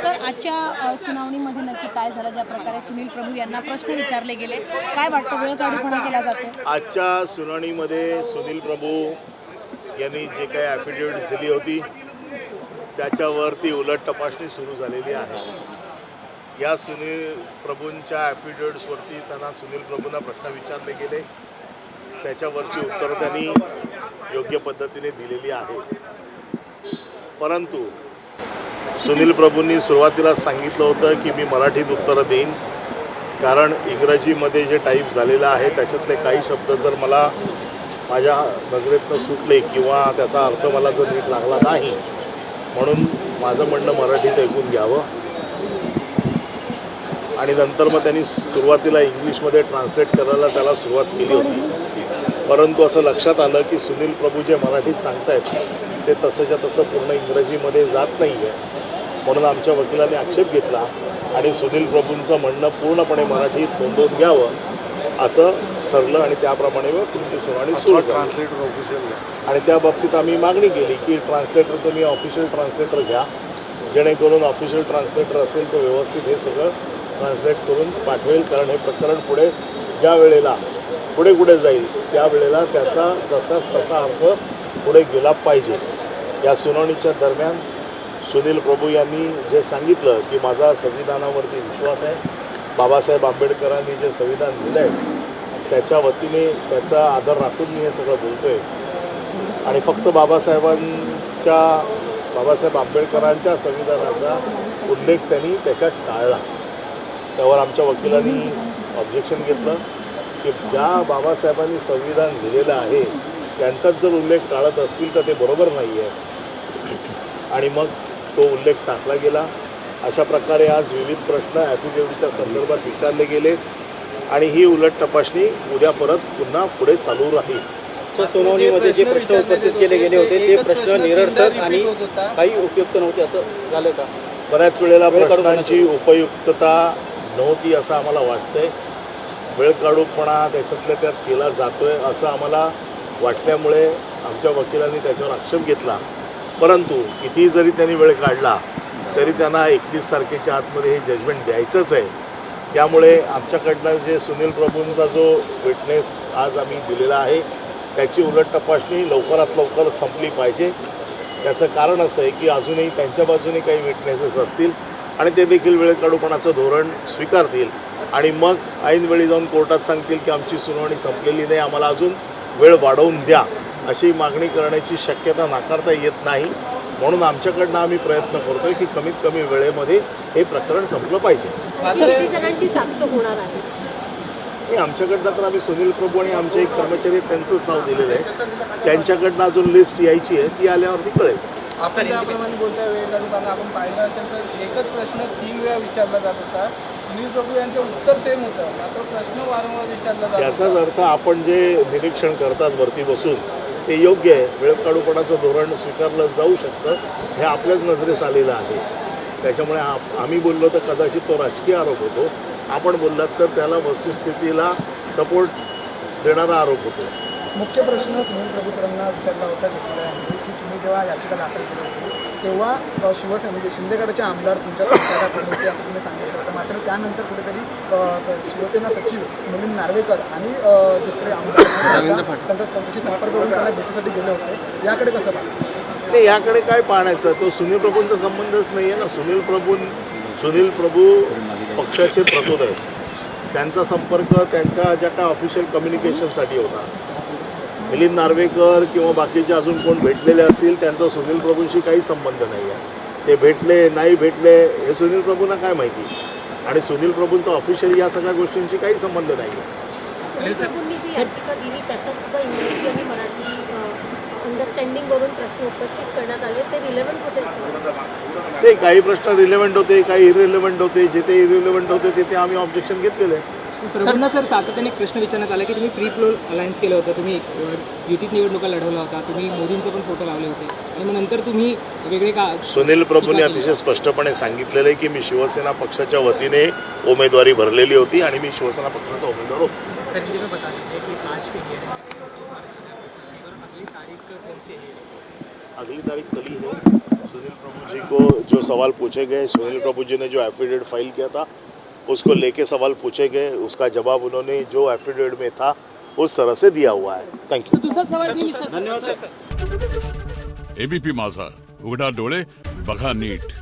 Sir आजच्या सुनावणीमध्ये नक्की काय झालं, ज्या प्रकारे सुनील प्रभू यांना प्रश्न विचारले गेले, काय वाटतं वेळ काढूपणा केला जातो? आजच्या सुनावणीमध्ये सुनील प्रभू यांनी जे काही ॲफिडेविट्स दिली होती त्याच्यावरती उलट तपासणी सुरू झालेली आहे. या सुनील प्रभूंच्या ॲफिडेविट्सवरती त्यांना सुनील प्रभूंना प्रश्न विचारले गेले, त्याच्यावरची उत्तरं त्यांनी योग्य पद्धतीने दिलेली आहे. परंतु सुनील प्रभूंनी सुरुवातीला सांगितलं होतं की मी मराठीत उत्तरं देईन, कारण इंग्रजीमध्ये जे टाईप झालेलं आहे त्याच्यातले काही शब्द जर मला माझ्या नजरेतनं सुटले किंवा त्याचा अर्थ मला जर नीट लागला नाही, म्हणून माझं म्हणणं मराठीत ऐकून घ्यावं. आणि नंतर मग त्यांनी सुरुवातीला इंग्लिशमध्ये ट्रान्सलेट करायला त्याला सुरुवात केली होती. परंतु असं लक्षात आलं की सुनील प्रभू जे मराठीत सांगतायत ते तसंच्या तसं पूर्ण इंग्रजीमध्ये जात नाही आहे. म्हणून आमच्या वकिलांनी आक्षेप घेतला आणि सुनील प्रभूंचं म्हणणं पूर्णपणे मराठीत नोंदवून घ्यावं असं ठरलं आणि त्याप्रमाणे मग तुमची सुनावणी सुरू झाली. ट्रान्सलेटर ऑफिशियल आणि त्या बाबतीत आम्ही मागणी केली की ट्रान्सलेटर तुम्ही ऑफिशियल ट्रान्सलेटर घ्या, जेणेकरून ऑफिशियल ट्रान्सलेटर असेल तो व्यवस्थित हे सगळं ट्रान्सलेट करून पाठवेल. कारण हे प्रकरण पुढे ज्या वेळेला पुढे जाईल त्यावेळेला त्याचा जसाच तसा अर्थ पुढे गेला पाहिजे. या सुनावणीच्या दरम्यान सुनील प्रभू यांनी जे सांगितलं की माझा संविधानावरती विश्वास आहे, बाबासाहेब आंबेडकरांनी जे संविधान दिलं आहे त्याच्या वतीने त्याचा आदर राखून मी हे सगळं बोलतो आहे. आणि फक्त बाबासाहेब आंबेडकरांच्या संविधानाचा उल्लेख त्यांनी त्याच्यात टाळला. त्यावर आमच्या वकिलांनी ऑब्जेक्शन घेतलं की ज्या बाबासाहेबांनी संविधान लिहिलेलं आहे त्यांचाच जर उल्लेख टाळत असतील तर ते बरोबर नाही आहे. आणि मग तो उल्लेख टाकला गेला. अशा प्रकारे आज विविध प्रश्न ॲफिडेव्हिटच्या संदर्भात विचारले गेले आणि ही उलट तपासणी उद्या परत पुन्हा पुढे चालू राहील. सुनावणीमध्ये जे प्रश्न उपस्थित केले गेले होते ते प्रश्न निरर्थक आणि काही उपयुक्त नव्हते असं झालं का? बऱ्याच वेळेला प्रश्नांची उपयुक्तता नव्हती असं आम्हाला वाटतंय. वेळ काढूपणा त्याच्यातल्या त्यात केला जातोय असं आम्हाला वाटल्यामुळे आमच्या वकिलांनी त्याच्यावर आक्षेप घेतला. परंतु कितीही जरी त्यांनी वेळ काढला तरी त्यांना 31 तारखेच्या आतमध्ये हे जजमेंट द्यायचंच आहे. त्यामुळे आमच्याकडनं जे सुनील प्रभूंचा जो विटनेस आज आम्ही दिलेला आहे त्याची उलट तपासणी लवकरात लवकर संपली पाहिजे. त्याचं कारण असं आहे की अजूनही त्यांच्या बाजूने काही विटनेसेस असतील आणि ते देखील वेळ काढूपणाचं धोरण स्वीकारतील आणि मग ऐनवेळी जाऊन कोर्टात सांगतील की आमची सुनावणी संपलेली नाही, आम्हाला अजून वेळ वाढवून द्या, अशी मागणी करण्याची शक्यता नाकारता येत नाही. म्हणून आमच्याकडनं आम्ही प्रयत्न करतोय की कमीत कमी वेळेमध्ये हे प्रकरण संपलं पाहिजे. जणांची साक्ष होणार आहे. हे आमच्याकडनं तर आम्ही सुनील प्रभू आणि आमचे एक कर्मचारी त्यांचंच नाव दिलेलं आहे. त्यांच्याकडनं अजून लिस्ट यायची आहे, ती आल्यावरती कळेल. आपण त्याप्रमाणे बोलत्या वेळेला आपण पाहिलं असेल तर एकच प्रश्न 3 वेळा विचारला जात होता. सुनील प्रभू यांचं उत्तर सेम होतं, मात्र प्रश्न वारंवार विचारला जात. याचाच अर्थ आपण जे निरीक्षण करतात वरती बसून ते योग्य आहे. वेळ काढूपणाचं धोरण स्वीकारलं जाऊ शकतं हे आपल्याच नजरेस आलेलं आहे. त्याच्यामुळे आम्ही बोललो तर कदाचित तो राजकीय आरोप होतो, आपण बोललात तर त्याला वस्तुस्थितीला सपोर्ट देणारा आरोप होतो. मुख्य प्रश्न सुनील प्रभू सरांना विचारला होता की तुम्ही जेव्हा याचिका दाखल केली होती तेव्हा शिवसेना म्हणजे शिंदेगडचे आमदार तुमच्या सरकारात होते असं तुम्ही सांगितलं होतं. मात्र त्यानंतर कुठेतरी शिवसेना सचिव मिलिंद नार्वेकर आणि दुसरे आमदार त्यांच्याशी संपर्क करून त्यांना भेटीसाठी गेले होते. याकडे कसं पाहतो? नाही, याकडे काय पाहण्याचं, तो सुनील प्रभूंचा संबंधच नाही आहे ना. सुनील प्रभू पक्षाचे प्रतोद आहेत. त्यांचा संपर्क त्यांच्या ज्या काय ऑफिशियल कम्युनिकेशनसाठी होता. मिलिंद नार्वेकर किंवा बाकीचे अजून कोण भेटलेले असतील त्यांचा सुनील प्रभूंशी काही संबंध नाही आहे. ते भेटले नाही भेटले हे सुनील प्रभूंना काय माहिती. आणि सुनील प्रभूंचा ऑफिशियली या सगळ्या गोष्टींशी काही संबंध नाही आहे. याचिका दिली त्याच्यात सुद्धा इंग्रजी आणि मराठी अंडरस्टँडिंग वरून प्रश्न उपस्थित करण्यात आले, ते रिलेव्हंट होते? ते काही प्रश्न रिलेव्हंट होते, काही इरिलेव्हंट होते. जे ते इरिलेव्हंट होते तिथे आम्ही ऑब्जेक्शन घेतलेलं आहे. प्रभूंना सर सातत्याने प्रश्न विचारण्यात आला की तुम्ही प्री पोल अलायन्स केलं होतं, तुम्ही युतीत निवडणुका लढवला होता, तुम्ही मोदींचे पण फोटो लावले होते आणि मग नंतर तुम्ही वेगळे का? सुनील प्रभूंनी अतिशय स्पष्टपणे सांगितलेलं आहे की मी शिवसेना पक्षाच्या वतीने उमेदवारी भरलेली होती आणि मी शिवसेना पक्षाचा उमेदवार होतो. सर हिंदी में बता दीजिए कि आज के लिए अगली तारीख कौन सी है? अगली तारीख कली है. सुनील प्रभु जी को जो सवाल पूछे गए, सुनील प्रभु जी ने जो एफिडेविट फाइल किया था उसको लेके सवाल पूछे गए, उसका जवाब उन्होंने जो एफिडेविट में था उस तरह से दिया हुआ है. Thank you. एबीपी माझा, उघडा डोळे बघा नीट.